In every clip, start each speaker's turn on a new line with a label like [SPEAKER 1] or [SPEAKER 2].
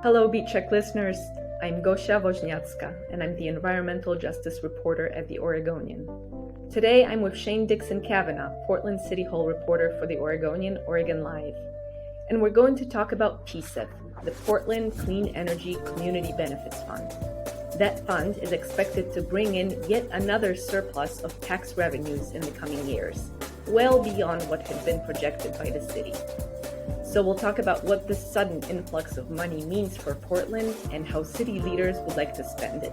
[SPEAKER 1] Hello, Beat Check listeners. I'm Gosia Wozniacka, and I'm the environmental justice reporter at The Oregonian. Today, I'm with Shane Dixon Kavanaugh, Portland City Hall reporter for The Oregonian, Oregon Live. And we're going to talk about PCEF, the Portland Clean Energy Community Benefits Fund. That fund is expected to bring in yet another surplus of tax revenues in the coming years, well beyond what had been projected by the city. So we'll talk about what this sudden influx of money means for Portland and how city leaders would like to spend it.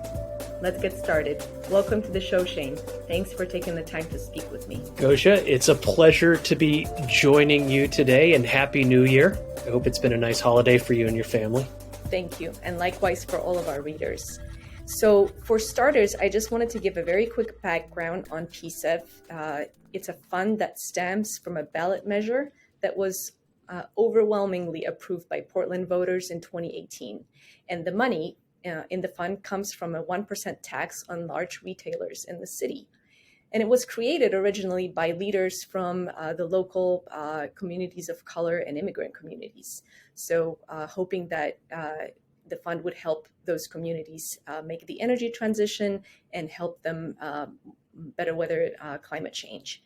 [SPEAKER 1] Let's get started. Welcome to the show, Shane. Thanks for taking the time to speak with me.
[SPEAKER 2] Gosia, it's a pleasure to be joining you today, and Happy New Year. I hope it's been a nice holiday for you and your family.
[SPEAKER 1] Thank you, and likewise for all of our readers. So for starters, I just wanted to give a very quick background on PCEF. It's a fund that stems from a ballot measure that was overwhelmingly approved by Portland voters in 2018. And the money in the fund comes from a 1% tax on large retailers in the city. And it was created originally by leaders from the local communities of color and immigrant communities. So hoping that the fund would help those communities make the energy transition and help them better weather climate change.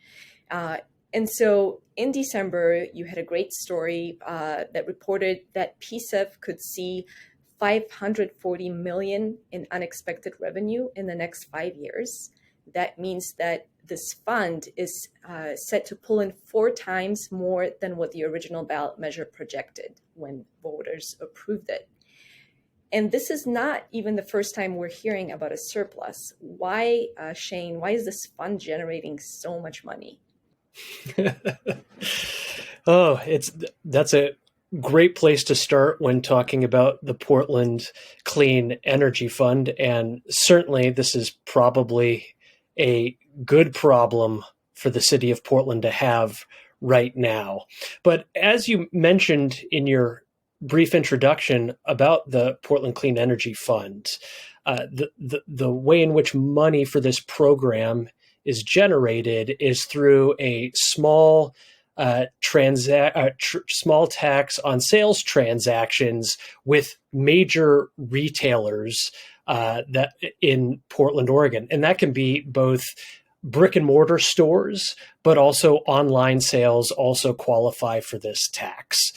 [SPEAKER 1] And so in December, you had a great story that reported that PCEF could see $540 million in unexpected revenue in the next 5 years. That means that this fund is set to pull in 4 times more than what the original ballot measure projected when voters approved it. And this is not even the first time we're hearing about a surplus. Why, Shane, why is this fund generating so much money?
[SPEAKER 2] That's a great place to start when talking about the Portland Clean Energy Fund. And certainly this is probably a good problem for the city of Portland to have right now. But as you mentioned in your brief introduction about the Portland Clean Energy Fund, the way in which money for this program is generated is through a small small tax on sales transactions with major retailers that in Portland, Oregon, and that can be both brick and mortar stores, but also online sales also qualify for this tax.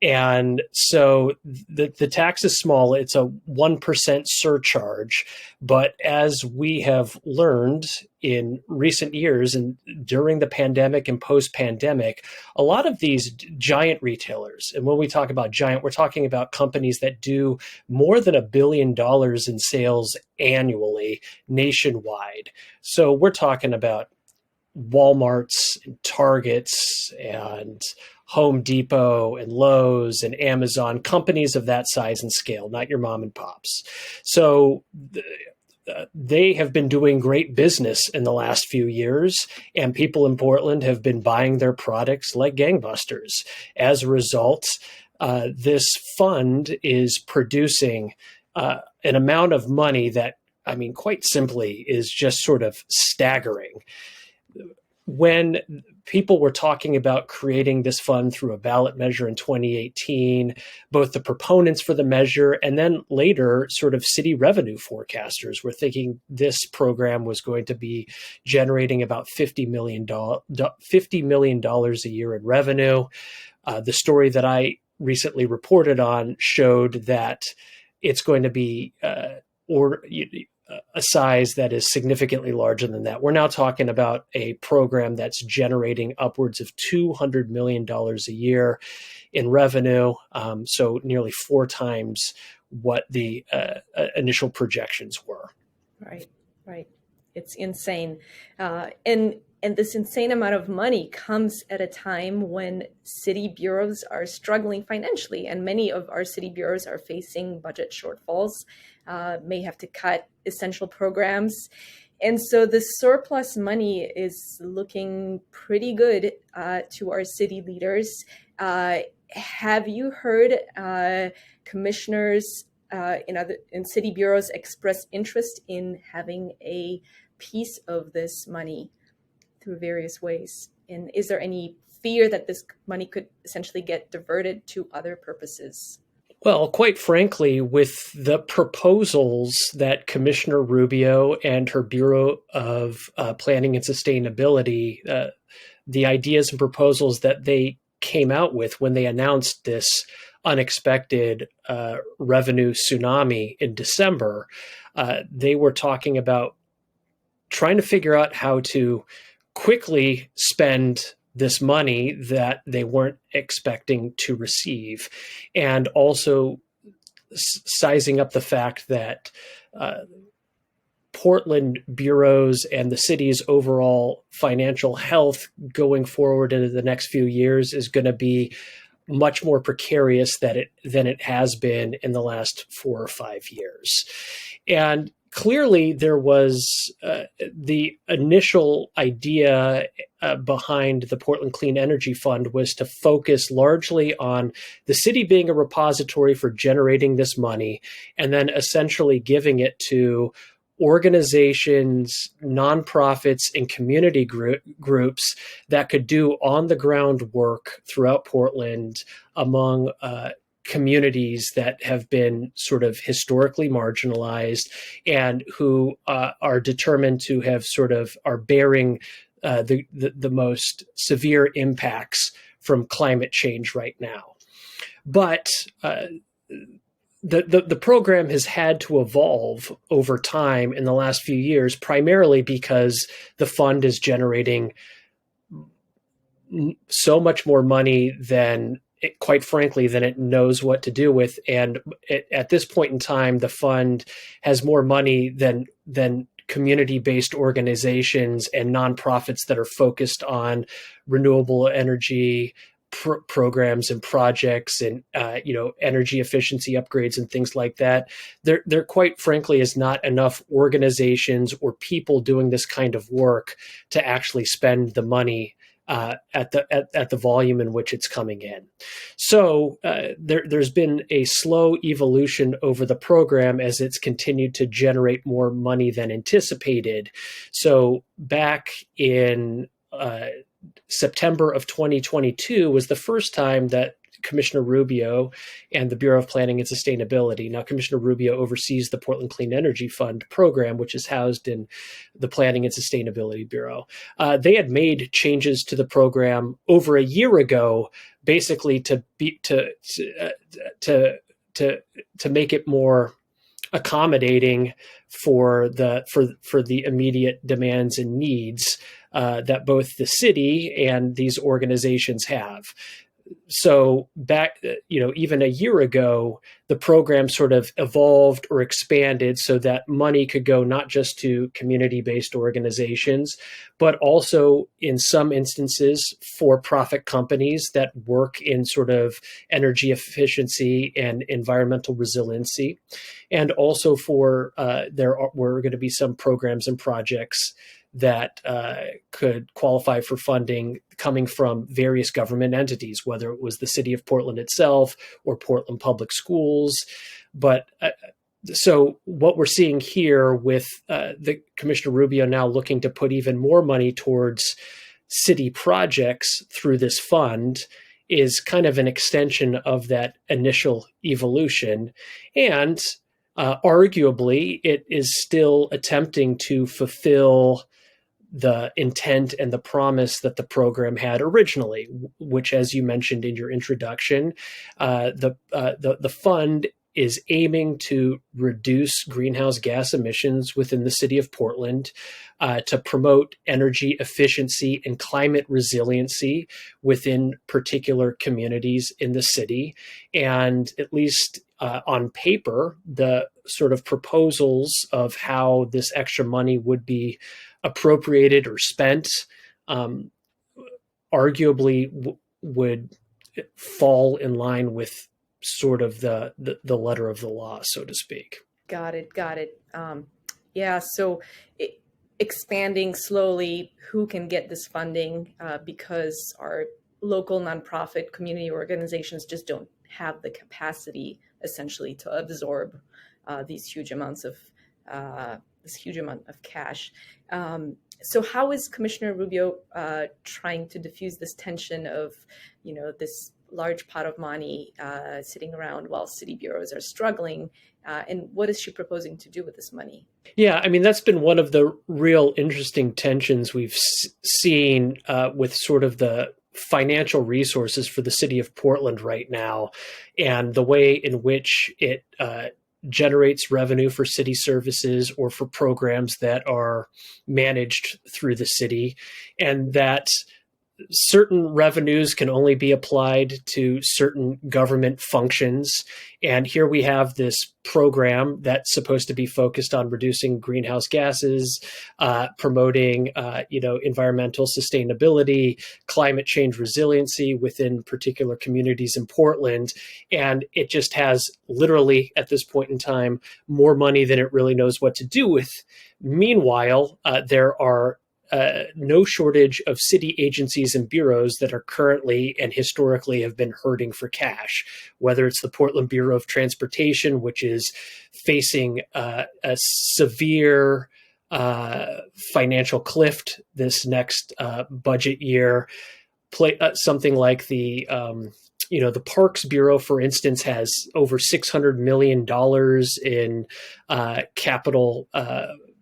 [SPEAKER 2] And so the tax is small. It's a 1% surcharge. But as we have learned in recent years and during the pandemic and post-pandemic, a lot of these giant retailers, and when we talk about giant, we're talking about companies that do more than $1 billion in sales annually nationwide. So we're talking about Walmarts and Targets and Home Depot and Lowe's and Amazon, companies of that size and scale, not your mom and pops. So they have been doing great business in the last few years, and people in Portland have been buying their products like gangbusters. As a result, this fund is producing an amount of money that, I mean, quite simply, is just sort of staggering. When people were talking about creating this fund through a ballot measure in 2018, both the proponents for the measure and then later sort of city revenue forecasters were thinking this program was going to be generating about $50 million a year in revenue. The story that I recently reported on showed that it's going to be a size that is significantly larger than that. We're now talking about a program that's generating upwards of $200 million a year in revenue, so nearly 4 times what the initial projections were.
[SPEAKER 1] Right. It's insane. And this insane amount of money comes at a time when city bureaus are struggling financially, and many of our city bureaus are facing budget shortfalls, may have to cut essential programs. And so the surplus money is looking pretty good to our city leaders. Have you heard commissioners in city bureaus express interest in having a piece of this money through various ways? And is there any fear that this money could essentially get diverted to other purposes?
[SPEAKER 2] Well, quite frankly, with the proposals that Commissioner Rubio and her Bureau of Planning and Sustainability, the ideas and proposals that they came out with when they announced this unexpected revenue tsunami in December, they were talking about trying to figure out how to quickly spend this money that they weren't expecting to receive, and also sizing up the fact that Portland bureaus and the city's overall financial health going forward into the next few years is going to be much more precarious than it has been in the last 4 or 5 years. And clearly there was the initial idea behind the Portland Clean Energy Fund was to focus largely on the city being a repository for generating this money and then essentially giving it to organizations, nonprofits, and community groups that could do on-the-ground work throughout Portland among communities that have been sort of historically marginalized and who are determined to have sort of are bearing the most severe impacts from climate change right now. But the program has had to evolve over time in the last few years, primarily because the fund is generating so much more money than quite frankly, than it knows what to do with. And at this point in time, the fund has more money than community-based organizations and nonprofits that are focused on renewable energy programs and projects and energy efficiency upgrades and things like that. There quite frankly is not enough organizations or people doing this kind of work to actually spend the money at the volume in which it's coming in. So there's been a slow evolution over the program as it's continued to generate more money than anticipated. So back in September of 2022 was the first time that Commissioner Rubio and the Bureau of Planning and Sustainability. Now, Commissioner Rubio oversees the Portland Clean Energy Fund program, which is housed in the Planning and Sustainability Bureau. They had made changes to the program over a year ago, basically to make it more accommodating for the immediate demands and needs that both the city and these organizations have. So back, even a year ago, the program sort of evolved or expanded so that money could go not just to community-based organizations, but also in some instances for-profit companies that work in sort of energy efficiency and environmental resiliency. And also there were going to be some programs and projects that could qualify for funding coming from various government entities, whether it was the city of Portland itself or Portland Public Schools. But so what we're seeing here with the Commissioner Rubio now looking to put even more money towards city projects through this fund is kind of an extension of that initial evolution. And arguably, it is still attempting to fulfill the intent and the promise that the program had originally, which, as you mentioned in your introduction, the fund is aiming to reduce greenhouse gas emissions within the city of Portland, to promote energy efficiency and climate resiliency within particular communities in the city. And at least on paper, the sort of proposals of how this extra money would be appropriated or spent arguably would fall in line with sort of the letter of the law, so to speak.
[SPEAKER 1] Got it. Yeah, so expanding slowly who can get this funding because our local nonprofit community organizations just don't have the capacity essentially to absorb these huge amounts of cash. So how is Commissioner Rubio trying to diffuse this tension of, this large pot of money sitting around while city bureaus are struggling. And what is she proposing to do with this money?
[SPEAKER 2] Yeah, I mean, that's been one of the real interesting tensions we've seen with sort of the financial resources for the city of Portland right now, and the way in which it generates revenue for city services or for programs that are managed through the city, and that certain revenues can only be applied to certain government functions. And here we have this program that's supposed to be focused on reducing greenhouse gases, promoting, environmental sustainability, climate change resiliency within particular communities in Portland. And it just has literally, at this point in time, more money than it really knows what to do with. Meanwhile, there are no shortage of city agencies and bureaus that are currently and historically have been hurting for cash, whether it's the Portland Bureau of Transportation, which is facing a severe financial cliff this next budget year. Something like the Parks Bureau, for instance, has over $600 million in capital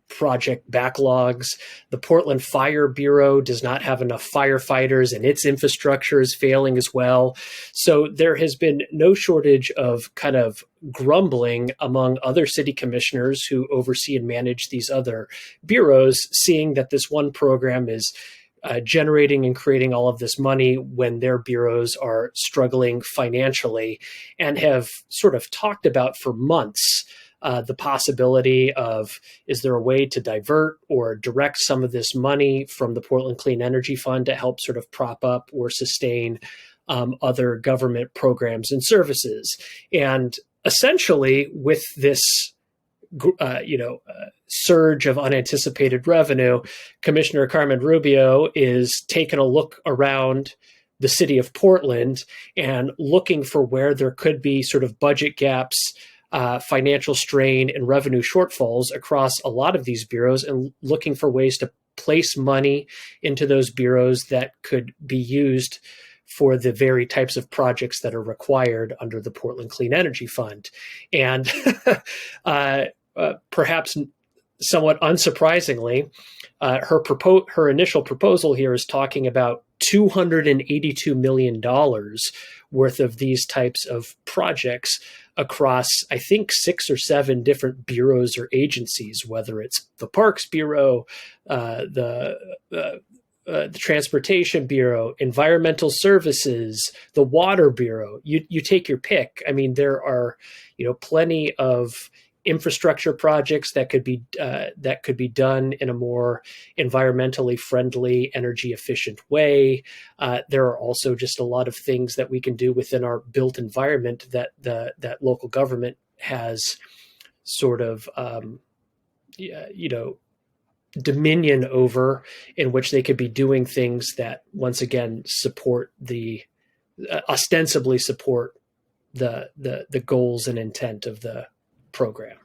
[SPEAKER 2] project backlogs. The Portland Fire Bureau does not have enough firefighters, and its infrastructure is failing as well. So there has been no shortage of kind of grumbling among other city commissioners who oversee and manage these other bureaus, seeing that this one program is generating and creating all of this money when their bureaus are struggling financially, and have sort of talked about for months the possibility of, is there a way to divert or direct some of this money from the Portland Clean Energy Fund to help sort of prop up or sustain other government programs and services? And essentially, with this surge of unanticipated revenue, Commissioner Carmen Rubio is taking a look around the city of Portland and looking for where there could be sort of budget gaps, financial strain, and revenue shortfalls across a lot of these bureaus, and looking for ways to place money into those bureaus that could be used for the very types of projects that are required under the Portland Clean Energy Fund. And perhaps somewhat unsurprisingly, her initial proposal here is talking about $282 million worth of these types of projects across, I think, 6 or 7 different bureaus or agencies, whether it's the Parks Bureau, the Transportation Bureau, Environmental Services, the Water Bureau. You take your pick. I mean, there are plenty of infrastructure projects that could be done in a more environmentally friendly, energy efficient way. There are also just a lot of things that we can do within our built environment that that local government has sort of dominion over, in which they could be doing things that once again support ostensibly support the goals and intent of the program.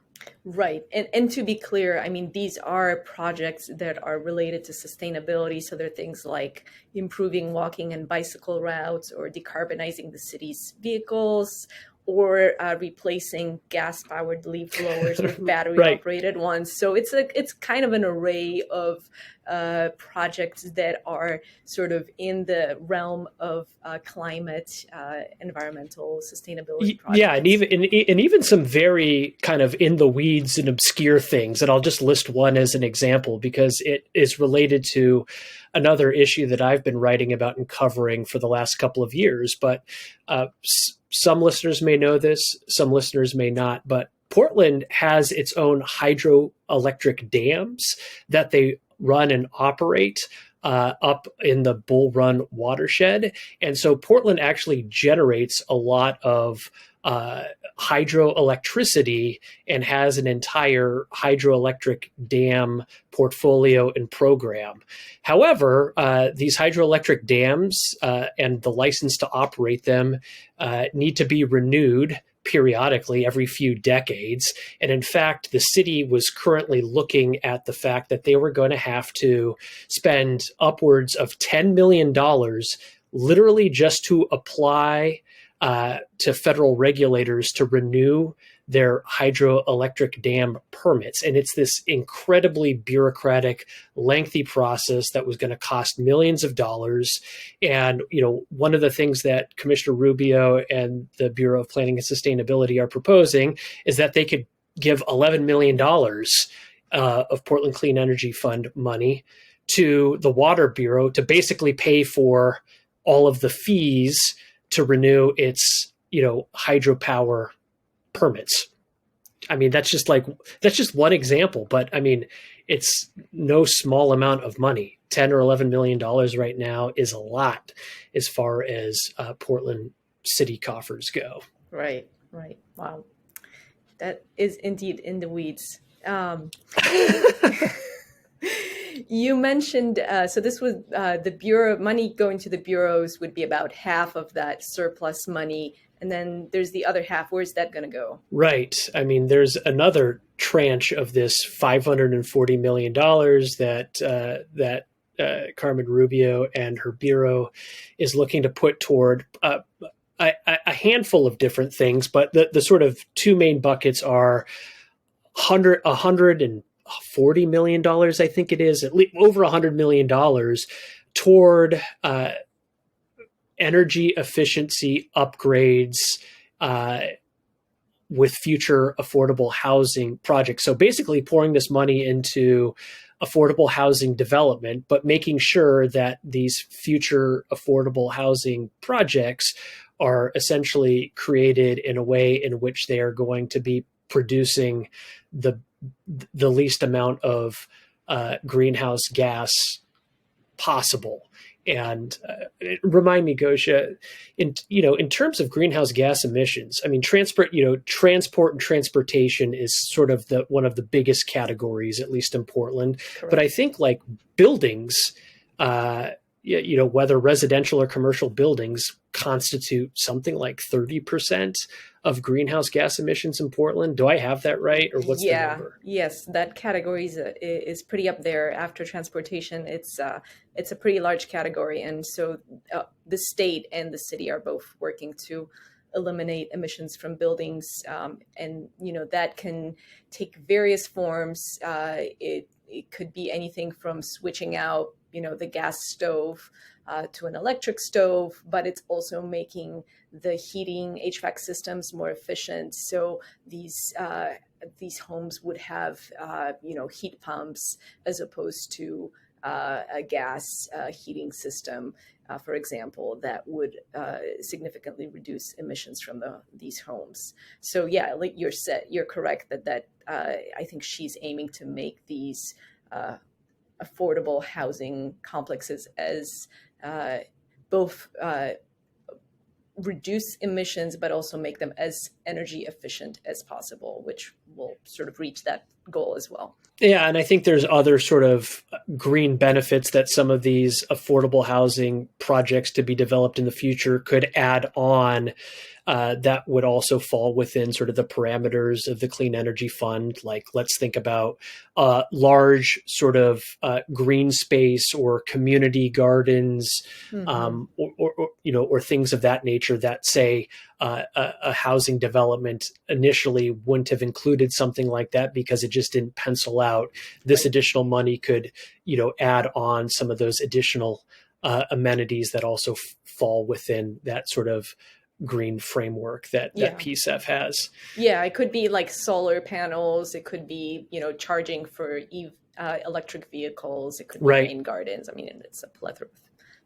[SPEAKER 1] Right. And to be clear, I mean, these are projects that are related to sustainability. So there are things like improving walking and bicycle routes, or decarbonizing the city's vehicles, or replacing gas-powered leaf blowers with battery-operated ones. So it's kind of an array of projects that are sort of in the realm of climate, environmental sustainability projects.
[SPEAKER 2] Yeah, and even some very kind of in the weeds and obscure things. And I'll just list one as an example because it is related to another issue that I've been writing about and covering for the last couple of years. But some listeners may know this, some listeners may not, but Portland has its own hydroelectric dams that they run and operate up in the Bull Run watershed. And so Portland actually generates a lot of hydroelectricity and has an entire hydroelectric dam portfolio and program. However, these hydroelectric dams and the license to operate them need to be renewed periodically every few decades. And in fact, the city was currently looking at the fact that they were going to have to spend upwards of $10 million literally just to apply to federal regulators to renew their hydroelectric dam permits. And it's this incredibly bureaucratic, lengthy process that was going to cost millions of dollars. And, one of the things that Commissioner Rubio and the Bureau of Planning and Sustainability are proposing is that they could give $11 million of Portland Clean Energy Fund money to the Water Bureau to basically pay for all of the fees to renew its, hydropower permits. I mean, that's just one example, but I mean, it's no small amount of money. $10 or $11 million right now is a lot as far as Portland city coffers go.
[SPEAKER 1] Right. Wow. That is indeed in the weeds. You mentioned, so this was the Bureau, money going to the bureaus would be about half of that surplus money. And then there's the other half. Where's that going to go? Right.
[SPEAKER 2] I mean, there's another tranche of this $540 million that Carmen Rubio and her bureau is looking to put toward a handful of different things. But the sort of two main buckets are $140 million, I think it is, at least over $100 million toward energy efficiency upgrades with future affordable housing projects. So basically pouring this money into affordable housing development, but making sure that these future affordable housing projects are essentially created in a way in which they are going to be producing the least amount of greenhouse gas possible. And remind me, Gosha, in terms of greenhouse gas emissions, I mean, transport and transportation is sort of one of the biggest categories, at least in Portland. Correct. But I think like buildings, whether residential or commercial buildings, constitute something like 30% of greenhouse gas emissions in Portland. Do I have that right, or what's the number?
[SPEAKER 1] Yes, that category is pretty up there. After transportation, it's a pretty large category, and so the state and the city are both working to eliminate emissions from buildings, and that can take various forms. It could be anything from switching out the gas stove to an electric stove, but it's also making the heating HVAC systems more efficient. So these homes would have heat pumps as opposed to a gas heating system, for example, that would significantly reduce emissions from these homes. So yeah, like you're correct that I think she's aiming to make these affordable housing complexes as both reduce emissions, but also make them as energy efficient as possible, which will sort of reach that goal as well.
[SPEAKER 2] Yeah, and I think there's other sort of green benefits that some of these affordable housing projects to be developed in the future could add on that would also fall within sort of the parameters of the Clean Energy Fund. Like, let's think about large sort of green space or community gardens, or things of that nature that say a housing development initially wouldn't have included something like that because it just didn't pencil out. This right. Additional money could, add on some of those additional amenities that also fall within that sort of green framework that PSEF has.
[SPEAKER 1] Yeah, it could be like solar panels. It could be, charging for electric vehicles. It could be rain gardens. I mean, it's a plethora of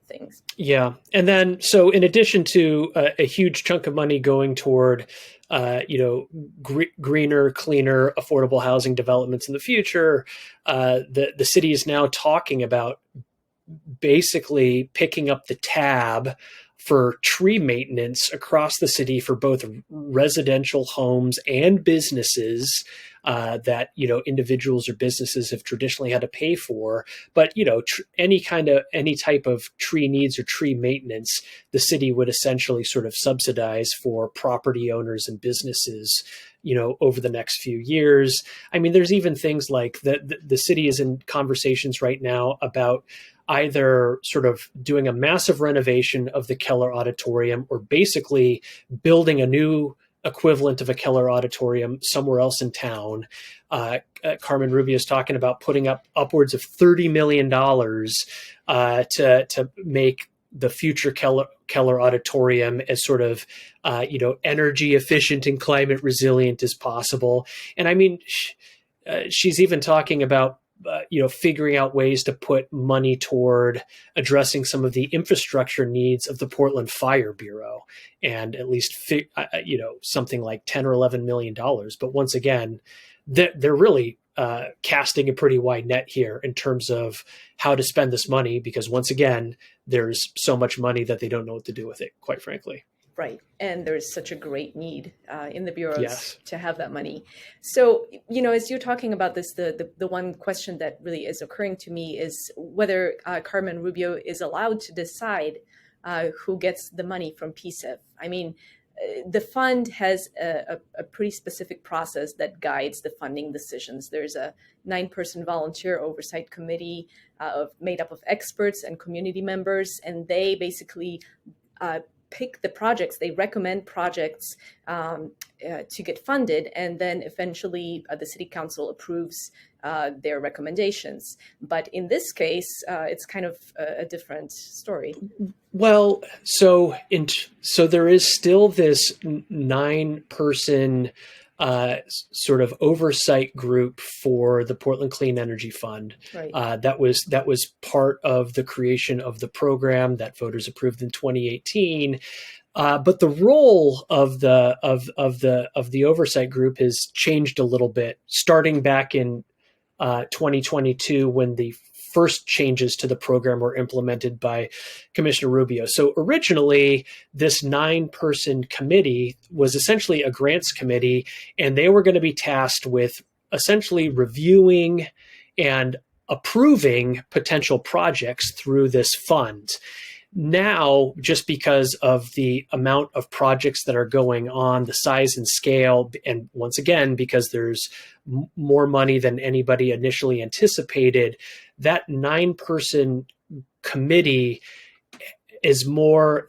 [SPEAKER 1] things.
[SPEAKER 2] Yeah. And then, so in addition to a huge chunk of money going toward, greener, cleaner, affordable housing developments in the future, the city is now talking about basically picking up the tab for tree maintenance across the city for both residential homes and businesses that, individuals or businesses have traditionally had to pay for. But, any type of tree needs or tree maintenance, the city would essentially sort of subsidize for property owners and businesses, over the next few years. I mean, there's even things like the city is in conversations right now about either sort of doing a massive renovation of the Keller Auditorium or basically building a new equivalent of a Keller Auditorium somewhere else in town. Carmen Rubio is talking about putting up upwards of $30 million to make the future Keller Auditorium as sort of energy efficient and climate resilient as possible. And I mean, she's even talking about figuring out ways to put money toward addressing some of the infrastructure needs of the Portland Fire Bureau, and at least something like $10 or $11 million. But once again, they're really casting a pretty wide net here in terms of how to spend this money, because once again, there's so much money that they don't know what to do with it, quite frankly.
[SPEAKER 1] Right. And there's such a great need in the bureaus
[SPEAKER 2] Yes.
[SPEAKER 1] to have that money. So, as you're talking about this, the one question that really is occurring to me is whether Carmen Rubio is allowed to decide who gets the money from PSEF. I mean, the fund has a pretty specific process that guides the funding decisions. There's a 9-person volunteer oversight committee made up of experts and community members, and they basically pick the projects. They recommend projects to get funded, and then eventually the city council approves their recommendations. But in this case, it's kind of a different story.
[SPEAKER 2] Well, so there is still this 9-person sort of oversight group for the Portland Clean Energy Fund.
[SPEAKER 1] Right.
[SPEAKER 2] That was part of the creation of the program that voters approved in 2018. But the role of the oversight group has changed a little bit, starting back in 2022 when the first changes to the program were implemented by Commissioner Rubio. So originally, this 9-person committee was essentially a grants committee, and they were going to be tasked with essentially reviewing and approving potential projects through this fund. Now, just because of the amount of projects that are going on, the size and scale, and once again, because there's more money than anybody initially anticipated, that 9-person committee is more,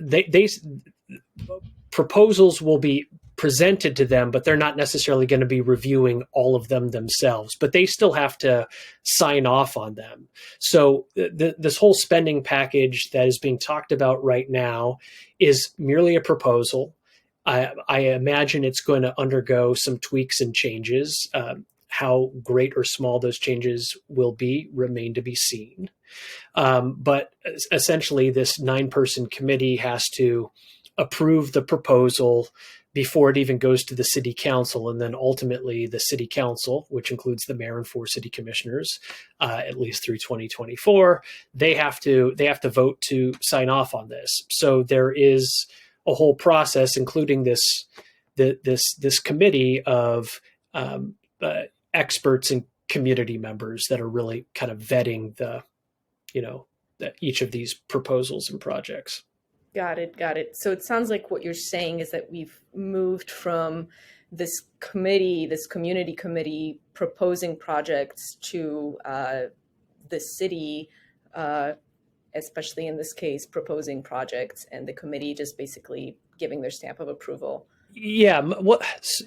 [SPEAKER 2] proposals will be presented to them, but they're not necessarily going to be reviewing all of them themselves, but they still have to sign off on them. So this whole spending package that is being talked about right now is merely a proposal. I imagine it's going to undergo some tweaks and changes. How great or small those changes will be remain to be seen. But essentially, this 9-person committee has to approve the proposal before it even goes to the city council. And then ultimately the city council, which includes the mayor and 4 city commissioners, at least through 2024, they have to vote to sign off on this. So there is a whole process, including this committee of experts and community members that are really kind of vetting each of these proposals and projects.
[SPEAKER 1] Got it. So it sounds like what you're saying is that we've moved from this community committee proposing projects to the city, especially in this case, proposing projects, and the committee just basically giving their stamp of approval.
[SPEAKER 2] Yeah, well,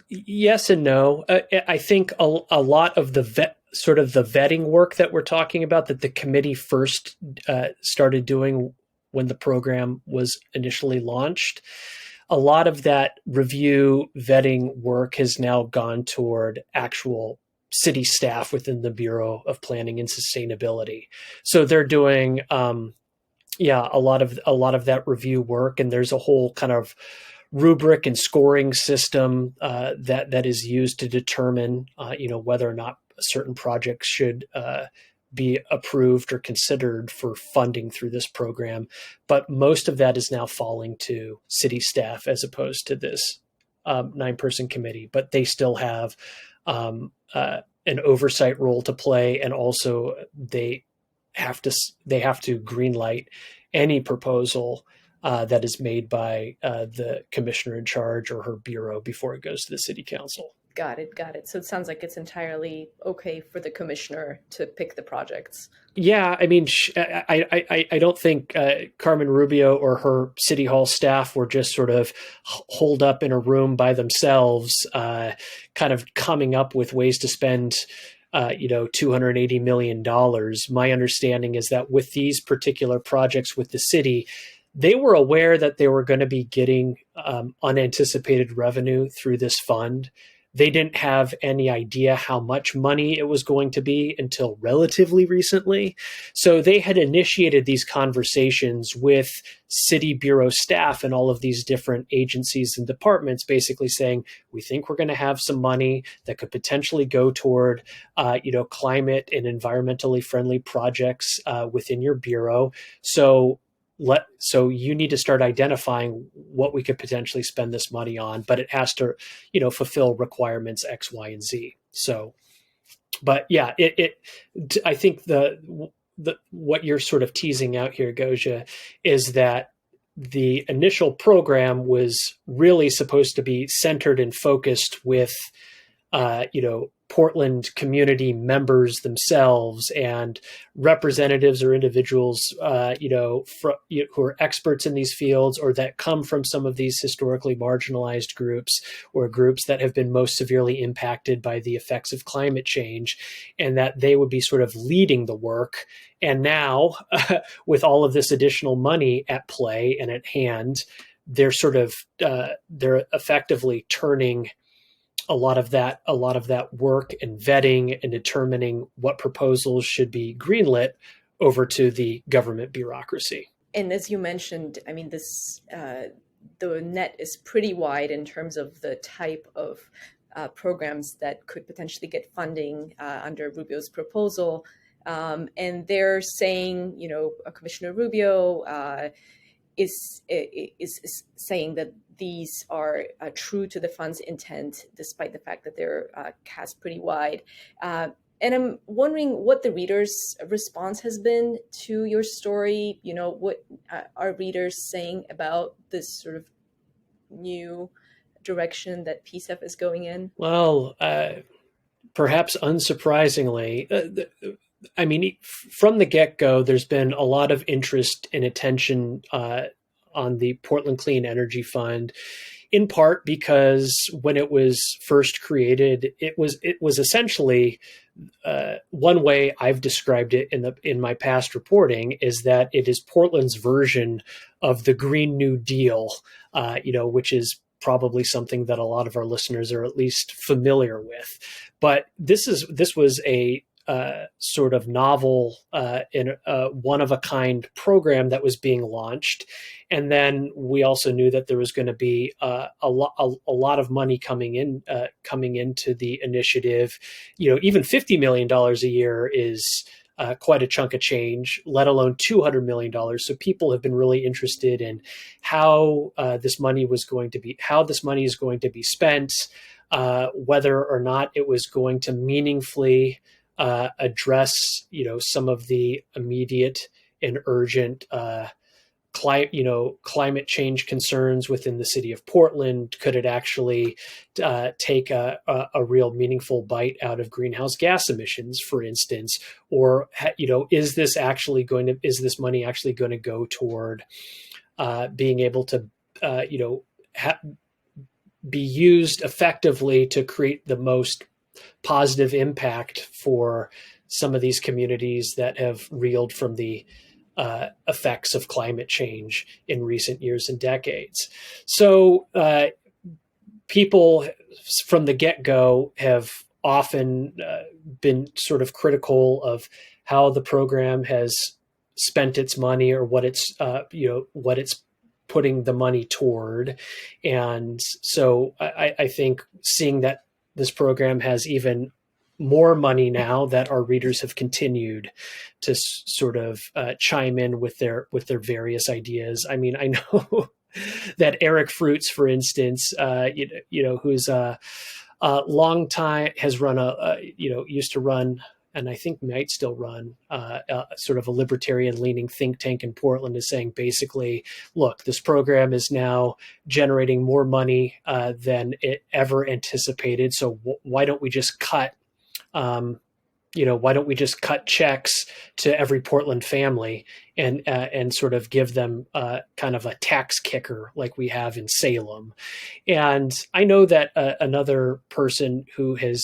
[SPEAKER 2] yes and no. I think a lot of the vetting work that we're talking about that the committee first started doing when the program was initially launched, a lot of that review vetting work has now gone toward actual city staff within the Bureau of Planning and Sustainability. So they're doing, a lot of that review work, and there's a whole kind of rubric and scoring system that is used to determine, whether or not certain projects should be approved or considered for funding through this program. But most of that is now falling to city staff as opposed to this 9-person committee. But they still have an oversight role to play, and also they have to greenlight any proposal that is made by the commissioner in charge or her bureau before it goes to the city council.
[SPEAKER 1] Got it. Got it. So it sounds like it's entirely okay for the commissioner to pick the projects.
[SPEAKER 2] Yeah, I mean, I don't think Carmen Rubio or her city hall staff were just sort of holed up in a room by themselves, kind of coming up with ways to spend, $280 million. My understanding is that with these particular projects with the city, they were aware that they were going to be getting unanticipated revenue through this fund. They didn't have any idea how much money it was going to be until relatively recently. So they had initiated these conversations with city bureau staff and all of these different agencies and departments, basically saying, we think we're going to have some money that could potentially go toward, climate and environmentally friendly projects within your bureau. So you need to start identifying what we could potentially spend this money on, but it has to, fulfill requirements X, Y, and Z. So, but yeah, I think the what you're sort of teasing out here, Goja, is that the initial program was really supposed to be centered and focused with, Portland community members themselves and representatives or individuals, who are experts in these fields or that come from some of these historically marginalized groups or groups that have been most severely impacted by the effects of climate change, and that they would be sort of leading the work. And now, with all of this additional money at play and at hand, they're they're effectively turning a lot of that work and vetting and determining what proposals should be greenlit over to the government bureaucracy.
[SPEAKER 1] And as you mentioned, I mean, the net is pretty wide in terms of the type of programs that could potentially get funding under Rubio's proposal. And they're saying, Commissioner Rubio is saying that these are true to the fund's intent, despite the fact that they're cast pretty wide. And I'm wondering what the readers' response has been to your story. What are readers saying about this sort of new direction that PSEF is going in?
[SPEAKER 2] Well, perhaps unsurprisingly, I mean, from the get-go, there's been a lot of interest and attention on the Portland Clean Energy Fund, in part because when it was first created, it was essentially one way I've described it in my past reporting is that it is Portland's version of the Green New Deal, which is probably something that a lot of our listeners are at least familiar with. But this was a sort of novel and one-of-a-kind program that was being launched. And then we also knew that there was going to be a lot of money coming into the initiative. Even $50 million a year is quite a chunk of change, let alone $200 million. So people have been really interested in how this money is going to be spent, whether or not it was going to meaningfully address, some of the immediate and urgent climate change concerns within the city of Portland. Could it actually take a real meaningful bite out of greenhouse gas emissions, for instance? Or, is this money actually going to go toward being able to, be used effectively to create the most positive impact for some of these communities that have reeled from the effects of climate change in recent years and decades. So people from the get-go have often been sort of critical of how the program has spent its money or what it's putting the money toward. And so I think seeing that this program has even more money now, that our readers have continued to sort of chime in with their various ideas. I mean, I know that Eric Fruits, for instance, who's a long time, has run used to run and I think might still run sort of a libertarian-leaning think tank in Portland, is saying basically, look, this program is now generating more money than it ever anticipated. So why don't we just cut? Why don't we just cut checks to every Portland family and sort of give them kind of a tax kicker like we have in Salem? And I know that another person who has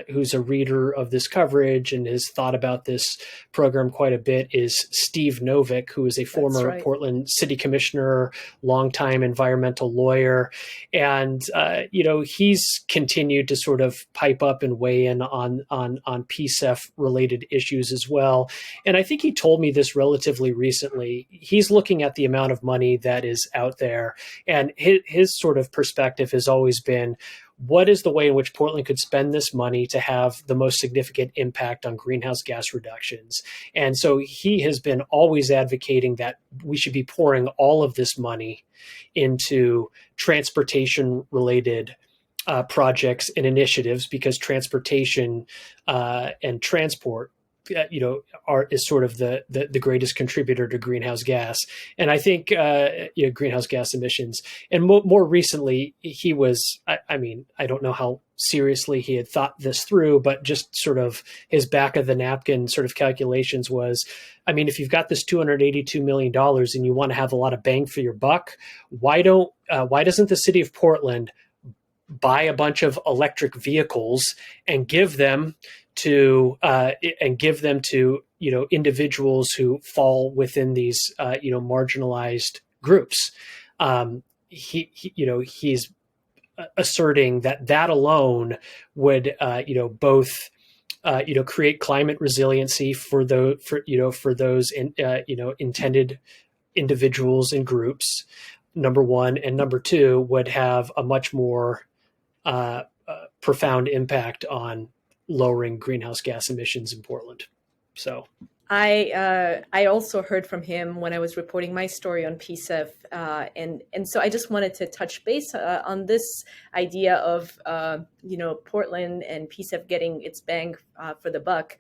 [SPEAKER 2] who's a reader of this coverage and has thought about this program quite a bit, is Steve Novick, who is a former Portland city commissioner, longtime environmental lawyer. And, he's continued to sort of pipe up and weigh in on PSEF related issues as well. And I think he told me this relatively recently. He's looking at the amount of money that is out there, and his sort of perspective has always been, what is the way in which Portland could spend this money to have the most significant impact on greenhouse gas reductions? And so he has been always advocating that we should be pouring all of this money into transportation-related projects and initiatives, because transportation and transport is sort of the greatest contributor to greenhouse gas. And I think greenhouse gas emissions. And more recently, he was, I don't know how seriously he had thought this through, but just sort of his back of the napkin sort of calculations was, if you've got this $282 million and you want to have a lot of bang for your buck, why doesn't the city of Portland buy a bunch of electric vehicles and give them to individuals who fall within these marginalized groups? He's asserting that alone would both create climate resiliency for those intended individuals and groups, number one, and number two, would have a much more profound impact on lowering greenhouse gas emissions in Portland. So
[SPEAKER 1] I also heard from him when I was reporting my story on PSEF, and so I just wanted to touch base on this idea of Portland and PSEF getting its bang for the buck.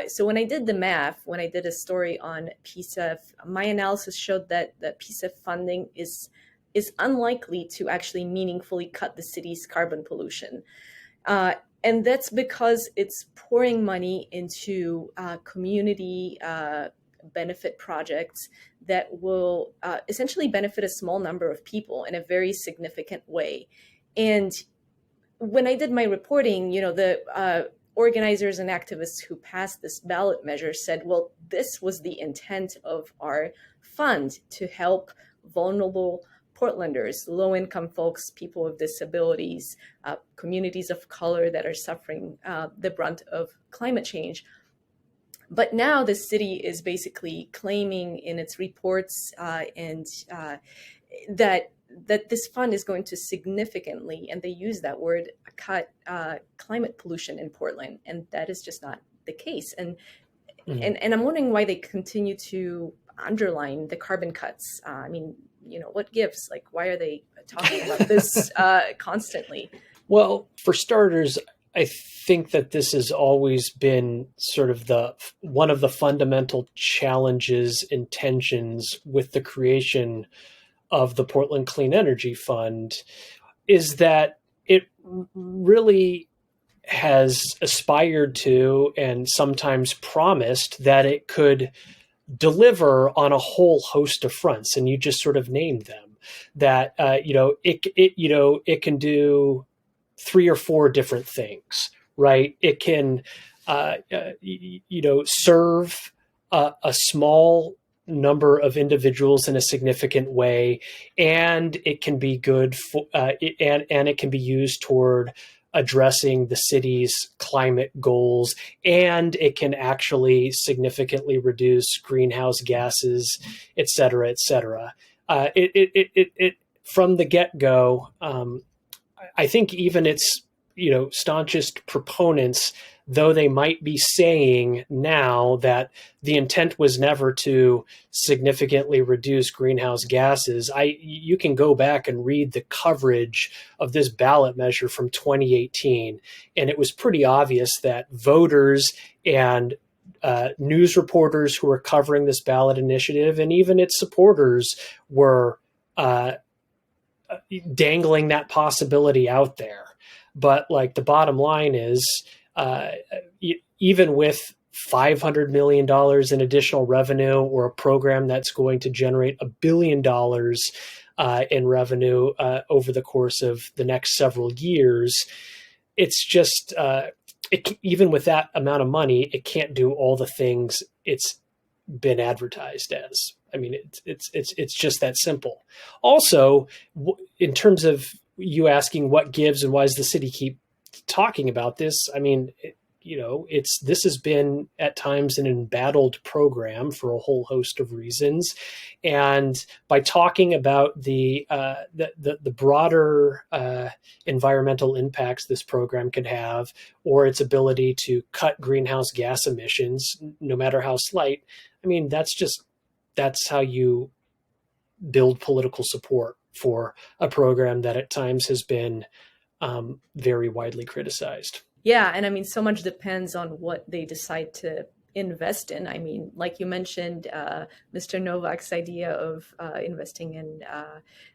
[SPEAKER 1] So when I did the math, when I did a story on PSEF, my analysis showed that the PSEF funding is unlikely to actually meaningfully cut the city's carbon pollution. And that's because it's pouring money into community benefit projects that will essentially benefit a small number of people in a very significant way. And when I did my reporting, the organizers and activists who passed this ballot measure said, well, this was the intent of our fund, to help vulnerable Portlanders, low-income folks, people with disabilities, communities of color that are suffering the brunt of climate change. But now the city is basically claiming in its reports that this fund is going to significantly, and they use that word, cut climate pollution in Portland, and that is just not the case. And I'm wondering why they continue to underline the carbon cuts. What gives? Like, why are they talking about this constantly?
[SPEAKER 2] Well, for starters, I think that this has always been sort of one of the fundamental challenges and tensions with the creation of the Portland Clean Energy Fund, is that it really has aspired to and sometimes promised that it could deliver on a whole host of fronts, and you just sort of named them. That it can do 3 or 4 different things, right? It can serve a small number of individuals in a significant way, and it can be good for and it can be used toward addressing the city's climate goals, and it can actually significantly reduce greenhouse gases, et cetera, et cetera. It from the get-go, I think even its staunchest proponents, though they might be saying now that the intent was never to significantly reduce greenhouse gases, you can go back and read the coverage of this ballot measure from 2018, and it was pretty obvious that voters and news reporters who were covering this ballot initiative and even its supporters were dangling that possibility out there. But like the bottom line is, even with $500 million in additional revenue, or a program that's going to generate $1 billion in revenue over the course of the next several years, it's just even with that amount of money, it can't do all the things it's been advertised as. I mean, it's just that simple. Also, in terms of you asking what gives and why does the city keep talking about this? I mean, this has been at times an embattled program for a whole host of reasons, and by talking about the broader environmental impacts this program could have, or its ability to cut greenhouse gas emissions, no matter how slight, I mean, that's how you build political support for a program that at times has been very widely criticized.
[SPEAKER 1] Yeah, and I mean, so much depends on what they decide to invest in. I mean, like you mentioned, Mr. Novak's idea of investing in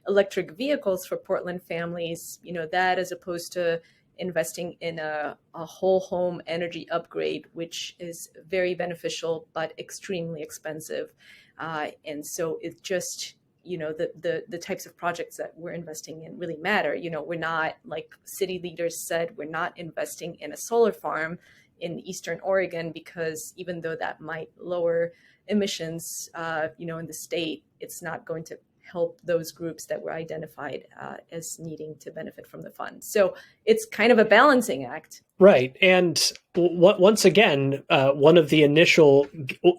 [SPEAKER 1] electric vehicles for Portland families, that as opposed to investing in a whole home energy upgrade, which is very beneficial but extremely expensive. And so it just, the types of projects that we're investing in really matter. We're not, like city leaders said, we're not investing in a solar farm in Eastern Oregon because even though that might lower emissions, in the state, it's not going to help those groups that were identified as needing to benefit from the fund. So it's kind of a balancing act.
[SPEAKER 2] Right. And once again, one of the initial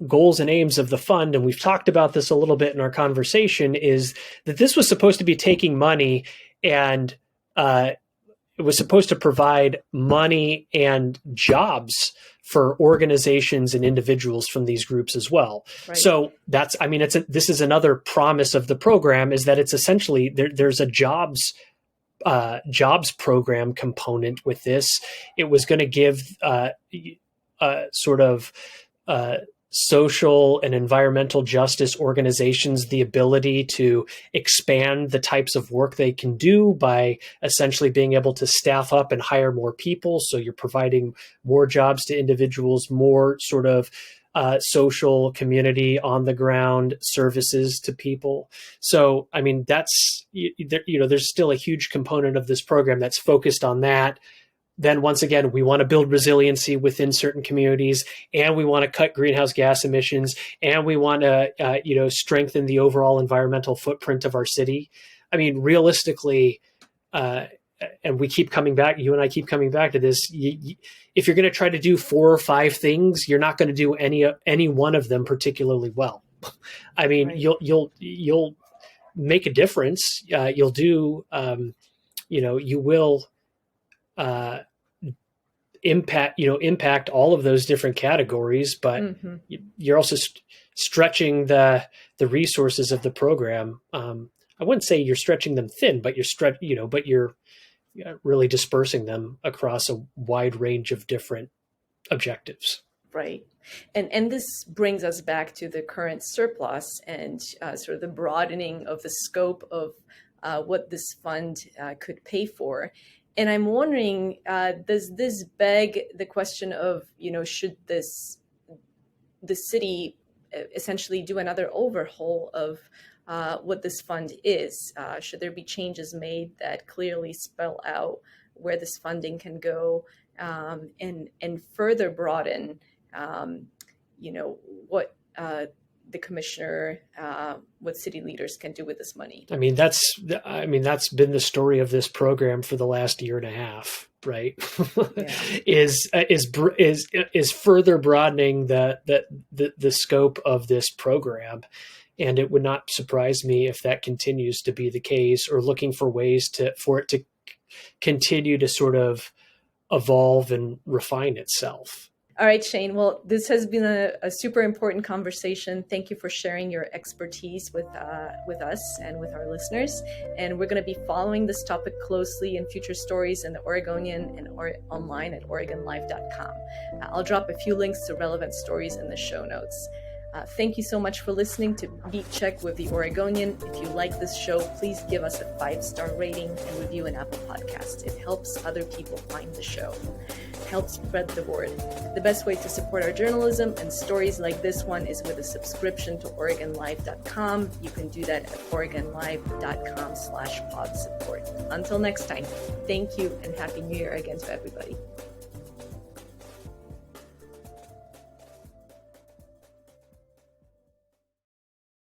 [SPEAKER 2] goals and aims of the fund, and we've talked about this a little bit in our conversation, is that this was supposed to be taking money and it was supposed to provide money and jobs for organizations and individuals from these groups as well. Right. So this is another promise of the program, is that it's essentially there's a jobs program component with this. It was going to give sort of social and environmental justice organizations the ability to expand the types of work they can do by essentially being able to staff up and hire more people. So you're providing more jobs to individuals, more sort of social community on the ground services to people. So, I mean, that's, there's still a huge component of this program that's focused on that. Then once again, we want to build resiliency within certain communities, and we want to cut greenhouse gas emissions, and we want to, strengthen the overall environmental footprint of our city. I mean, realistically, and we keep coming back, you and I keep coming back to this. If you're going to try to do 4 or 5 things, you're not going to do any one of them particularly well. I mean, right. You'll make a difference. You'll do, you will impact all of those different categories, but mm-hmm. You're also stretching the resources of the program. I wouldn't say you're stretching them thin, but you're really dispersing them across a wide range of different objectives.
[SPEAKER 1] Right. And this brings us back to the current surplus and sort of the broadening of the scope of what this fund could pay for. And I'm wondering, does this beg the question of, should the city essentially do another overhaul of what this fund is? Should there be changes made that clearly spell out where this funding can go, and further broaden, what the commissioner, what city leaders can do with this money? I mean, that's
[SPEAKER 2] been the story of this program for the last year and a half, right? Yeah. is further broadening the scope of this program. And it would not surprise me if that continues to be the case, or looking for ways for it to continue to sort of evolve and refine itself.
[SPEAKER 1] All right, Shane. Well, this has been a super important conversation. Thank you for sharing your expertise with us and with our listeners. And we're going to be following this topic closely in future stories in the Oregonian and online at OregonLive.com. I'll drop a few links to relevant stories in the show notes. Thank you so much for listening to Beat Check with the Oregonian. If you like this show, please give us a 5-star rating and review in Apple Podcasts. It helps other people find the show. It helps spread the word. The best way to support our journalism and stories like this one is with a subscription to OregonLive.com. You can do that at OregonLive.com/pod support. Until next time, thank you and Happy New Year again to everybody.